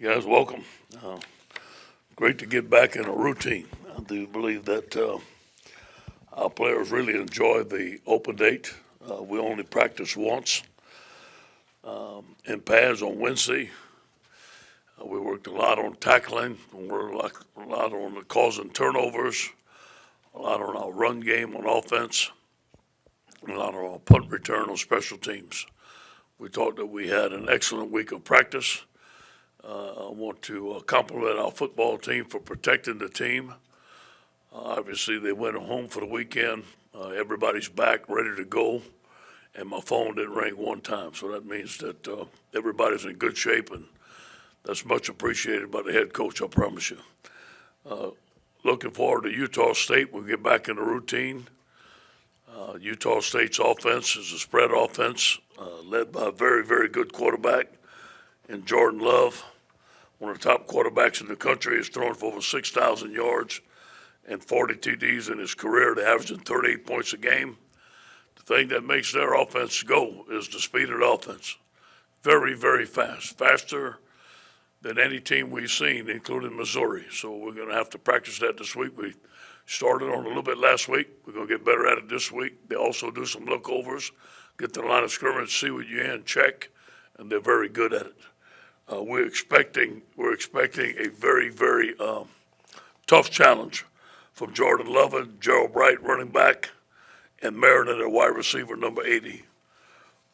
Guys, welcome. Great to get back in a routine. I do believe that our players really enjoy the open date. We only practice once in pads on Wednesday. We worked a lot on tackling. We worked a lot on causing turnovers, a lot on our run game on offense, and a lot on our punt return on special teams. We thought that we had an excellent week of practice. I want to compliment our football team for protecting the team. Obviously, they went home for the weekend. Everybody's back, ready to go, and my phone didn't ring one time. So that means that everybody's in good shape, and that's much appreciated by the head coach, I promise you. Looking forward to Utah State. We'll get back in the routine. Utah State's offense is a spread offense led by a very, very good quarterback in Jordan Love. One of the top quarterbacks in the country. Has thrown for over 6,000 yards and 40 TDs in his career, averaging 38 points a game. The thing that makes their offense go is the speed of the offense. Very, very fast. Faster than any team we've seen, including Missouri. So we're going to have to practice that this week. We started on a little bit last week. We're going to get better at it this week. They also do some lookovers, get to the line of scrimmage, see what you in, check, and they're very good at it. We're expecting a very, very tough challenge from Jordan Love and Gerald Bright, running back, and Meriden, their wide receiver, number 80.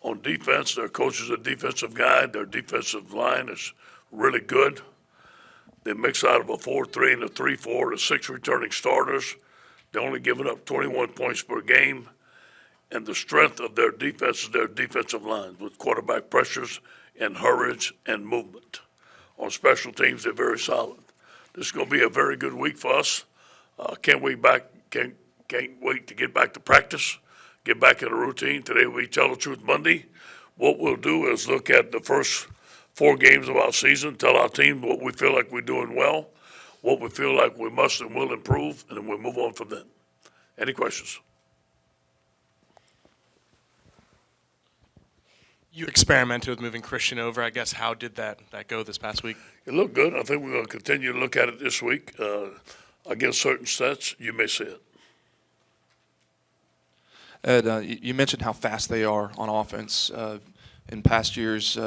On defense, their coach is a defensive guy. Their defensive line is really good. They mix out of a 4-3 and a 3-4 to 6 returning starters. They're only giving up 21 points per game. And the strength of their defense is their defensive line with quarterback pressures and hurries and movement. On special teams, they're very solid. This is going to be a very good week for us. Can't wait to get back to practice, get back in a routine. Today will be Tell the Truth Monday. What we'll do is look at the first 4 games of our season, tell our team what we feel like we're doing well, what we feel like we must and will improve, and then we'll move on from then. Any questions? You experimented with moving Christian over. I guess how did that go this past week? It looked good. I think we're going to continue to look at it this week. Against certain sets, you may see it. Ed, you mentioned how fast they are on offense. In past years,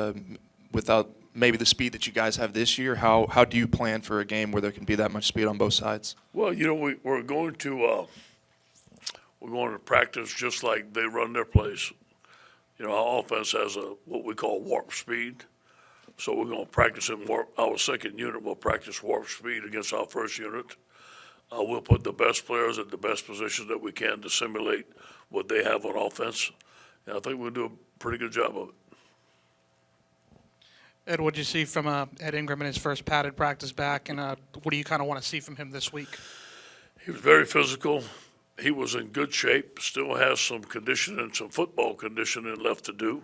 without maybe the speed that you guys have this year, how do you plan for a game where there can be that much speed on both sides? Well, we're going to practice just like they run their plays. Our offense has what we call warp speed. So we're going to practice in warp. Our second unit will practice warp speed against our first unit. We'll put the best players at the best positions that we can to simulate what they have on offense. And I think we'll do a pretty good job of it. Ed, what did you see from Ed Ingram in his first padded practice back, and what do you kind of want to see from him this week? He was very physical. He was in good shape, still has some conditioning, some football conditioning left to do.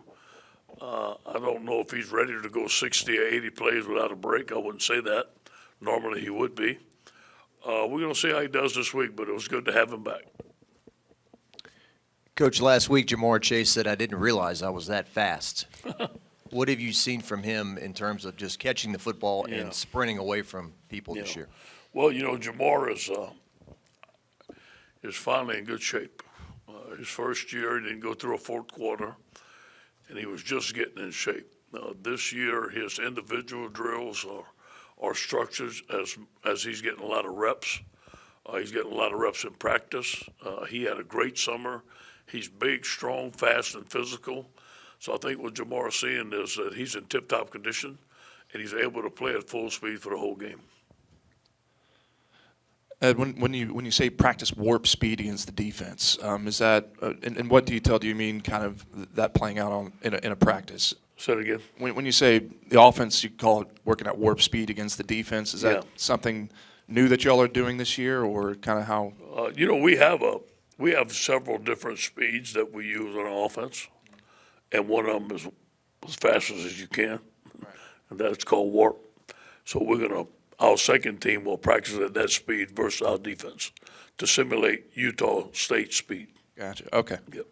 I don't know if he's ready to go 60 or 80 plays without a break. I wouldn't say that. Normally he would be. We're going to see how he does this week, but it was good to have him back. Coach, last week Jamar Chase said, "I didn't realize I was that fast." What have you seen from him in terms of just catching the football and sprinting away from people this year? Well, Jamar is finally in good shape. His first year, he didn't go through a fourth quarter, and he was just getting in shape. This year, his individual drills are structured as he's getting a lot of reps. He's getting a lot of reps in practice. He had a great summer. He's big, strong, fast, and physical. So I think what Jamar's seeing is that he's in tip-top condition, and he's able to play at full speed for the whole game. Ed, when you say practice warp speed against the defense, is that and what detail do you mean kind of that playing out in a practice? Say it again. When you say the offense, you call it working at warp speed against the defense. Is that something new that y'all are doing this year, or kind of how? We have several different speeds that we use on offense, and one of them is as fast as you can, and that's called warp. So our second team will practice at that speed versus our defense to simulate Utah State speed. Gotcha. Okay. Yep.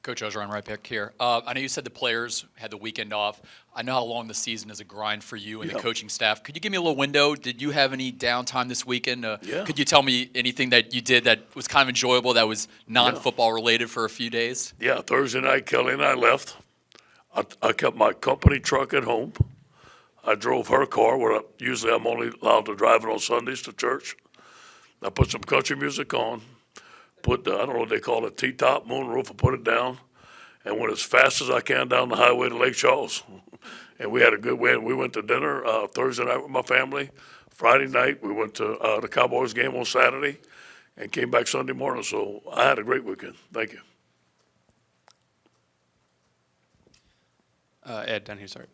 Coach Orgeron, right back here. I know you said the players had the weekend off. I know how long the season is a grind for you and the Yeah. coaching staff. Could you give me a little window? Did you have any downtime this weekend? Yeah. Could you tell me anything that you did that was kind of enjoyable, that was non-football related for a few days? Yeah, Thursday night, Kelly and I left. I kept my company truck at home. I drove her car, where usually I'm only allowed to drive it on Sundays to church. I put some country music on, put the, I don't know what they call it, T-top, moonroof, and put it down, and went as fast as I can down the highway to Lake Charles. And we had a good win. We went to dinner Thursday night with my family. Friday night, we went to the Cowboys game on Saturday and came back Sunday morning. So I had a great weekend. Thank you. Ed, down here, sorry.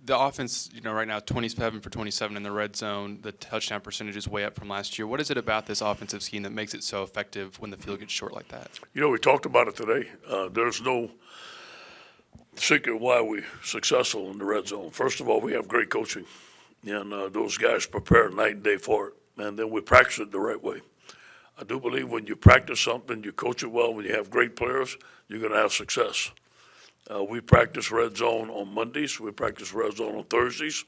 The offense, right now, 27 for 27 in the red zone. The touchdown percentage is way up from last year. What is it about this offensive scheme that makes it so effective when the field gets short like that? We talked about it today. There's no secret why we're successful in the red zone. First of all, we have great coaching, and those guys prepare night and day for it, and then we practice it the right way. I do believe when you practice something, you coach it well, when you have great players, you're going to have success. We practice red zone on Mondays, we practice red zone on Thursdays,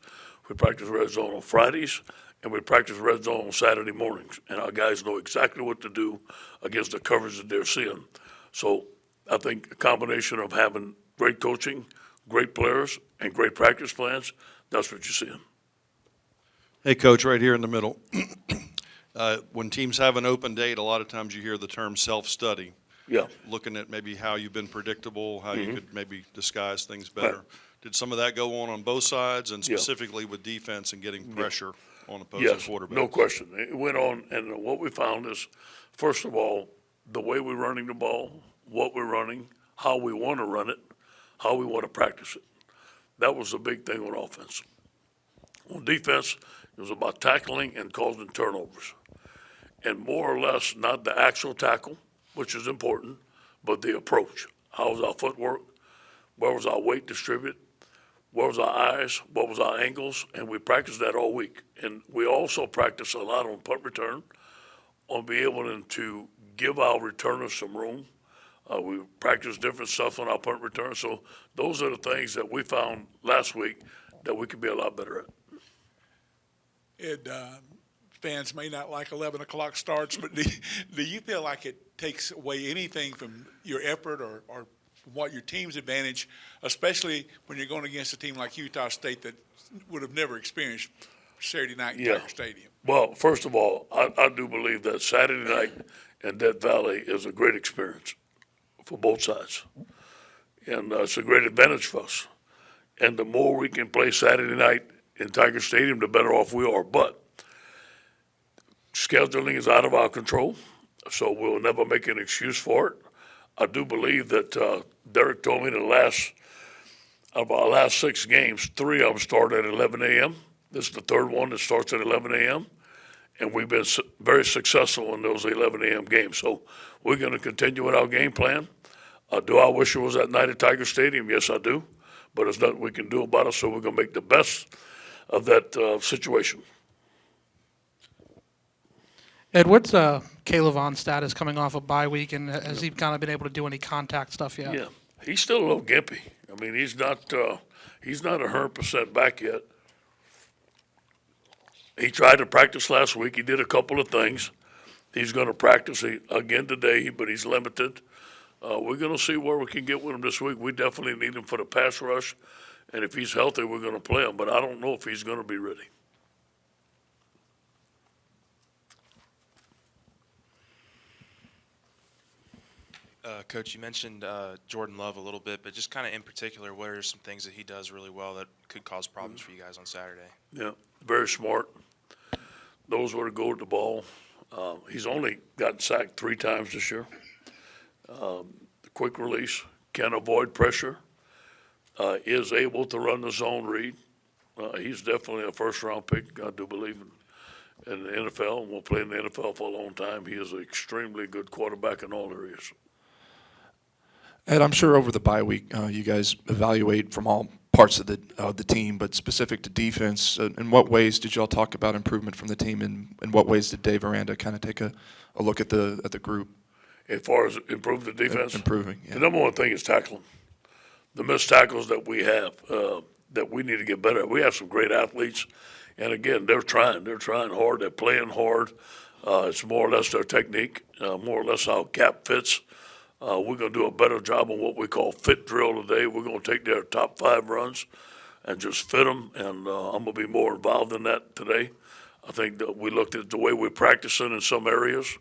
we practice red zone on Fridays, and we practice red zone on Saturday mornings. And our guys know exactly what to do against the coverage that they're seeing. So I think a combination of having great coaching, great players, and great practice plans, that's what you're seeing. Hey, Coach, right here in the middle. When teams have an open date, a lot of times you hear the term self-study. Yeah. Looking at maybe how you've been predictable, how you could maybe disguise things better. Right. Did some of that go on both sides, and Yeah. specifically with defense and getting pressure on opposing quarterbacks? No question. It went on, and what we found is, first of all, the way we're running the ball, what we're running, how we want to run it, how we want to practice it. That was the big thing on offense. On defense, it was about tackling and causing turnovers. And more or less, not the actual tackle, which is important, but the approach. How was our footwork? Where was our weight distributed? Where was our eyes? What was our angles? And we practiced that all week. And we also practiced a lot on punt return, on being able to give our returners some room. We practiced different stuff on our punt return. So those are the things that we found last week that we could be a lot better at. Ed, fans may not like 11 o'clock starts, but do you feel like it takes away anything from your effort or from what your team's advantage, especially when you're going against a team like Utah State that would have never experienced Saturday night in Tiger Stadium? Well, first of all, I do believe that Saturday night in Death Valley is a great experience for both sides. And it's a great advantage for us. And the more we can play Saturday night in Tiger Stadium, the better off we are. But scheduling is out of our control, so we'll never make an excuse for it. I do believe that Derek told me of our last 6 games, 3 of them start at 11 a.m. This is the third one that starts at 11 a.m., and we've been very successful in those 11 a.m. games. So we're going to continue with our game plan. Do I wish it was that night at Tiger Stadium? Yes, I do. But there's nothing we can do about it, so we're going to make the best of that situation. Ed, what's Caleb Vaughn's status coming off a bye week, and has he kind of been able to do any contact stuff yet? Yeah, he's still a little gimpy. I mean, he's not 100% back yet. He tried to practice last week. He did a couple of things. He's going to practice again today, but he's limited. We're going to see where we can get with him this week. We definitely need him for the pass rush, and if he's healthy, we're going to play him. But I don't know if he's going to be ready. Coach, you mentioned Jordan Love a little bit, but just kind of in particular, what are some things that he does really well that could cause problems for you guys on Saturday? Yeah, very smart. Knows where to go with the ball. He's only gotten sacked 3 times this year. Quick release, can avoid pressure, is able to run the zone read. He's definitely a first-round pick, I do believe, in the NFL, and will play in the NFL for a long time. He is an extremely good quarterback in all areas. Ed, I'm sure over the bye week, you guys evaluate from all parts of the team, but specific to defense. In what ways did y'all talk about improvement from the team, and in what ways did Dave Aranda kind of take a look at the group? as far as improve the defense. Improving, yeah. The number one thing is tackling. The missed tackles that we have, that we need to get better at. We have some great athletes, and again, they're trying hard, they're playing hard. It's more or less their technique, more or less how cap fits. We're going to do a better job on what we call fit drill today. We're going to take their top 5 runs and just fit them, and I'm going to be more involved in that today. I think that we looked at the way we're practicing in some areas.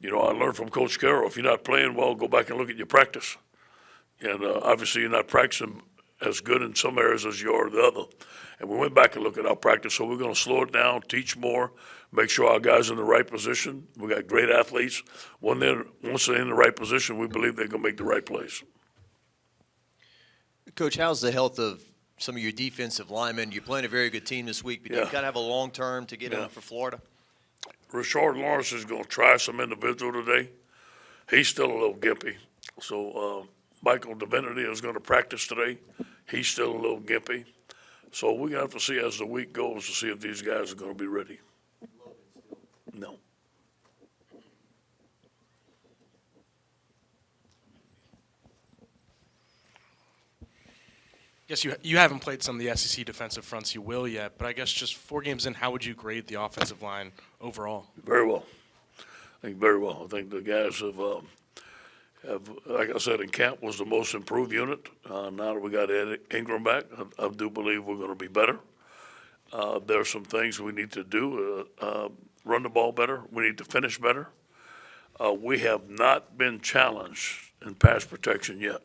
You know, I learned from Coach Carroll, if you're not playing well, go back and look at your practice. And obviously you're not practicing as good in some areas as you are the other. And we went back and looked at our practice, so we're going to slow it down, teach more, make sure our guys are in the right position. We got great athletes. Once they're in the right position, we believe they're going to make the right plays. Coach, how's the health of some of your defensive linemen? You're playing a very good team this week, but Yeah. you've got to have a long term to get Yeah. enough for Florida. Rashard Lawrence is going to try some individual today. He's still a little gimpy. So Michael Divinity is going to practice today. He's still a little gimpy. So we're going to have to see as the week goes to see if these guys are going to be ready. No. Guess you haven't played some of the SEC defensive fronts you will yet, but I guess just 4 games in, how would you grade the offensive line overall? Very well. I think very well. I think the guys have, like I said, in camp was the most improved unit. Now that we got Ed Ingram back, I do believe we're going to be better. There are some things we need to do, run the ball better. We need to finish better. We have not been challenged in pass protection yet.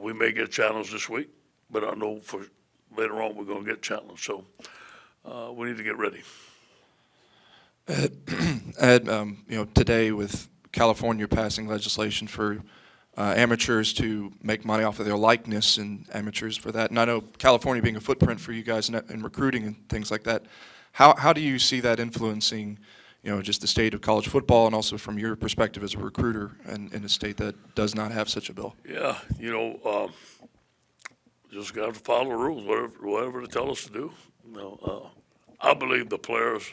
We may get challenged this week, but I know for later on we're going to get challenged. So we need to get ready. Ed, you know, today with California passing legislation for amateurs to make money off of their likeness and amateurs for that, and I know California being a footprint for you guys in recruiting and things like that, how do you see that influencing, you know, just the state of college football and also from your perspective as a recruiter in a state that does not have such a bill? Yeah, you know, just got to follow the rules, whatever they tell us to do. You know, I believe the players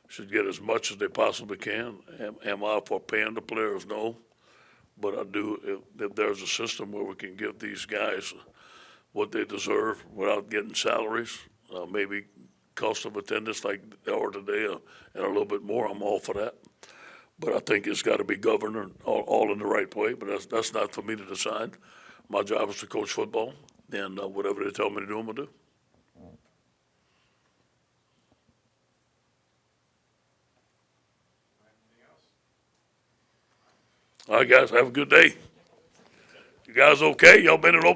should get as much as they possibly can. Am I for paying the players? No. But I do, if there's a system where we can give these guys what they deserve without getting salaries, maybe cost of attendance like they are today and a little bit more, I'm all for that. But I think it's got to be governed all in the right way, but that's not for me to decide. My job is to coach football, and whatever they tell me to do, I'm going to do. All right, guys, have a good day. You guys okay? Y'all been in open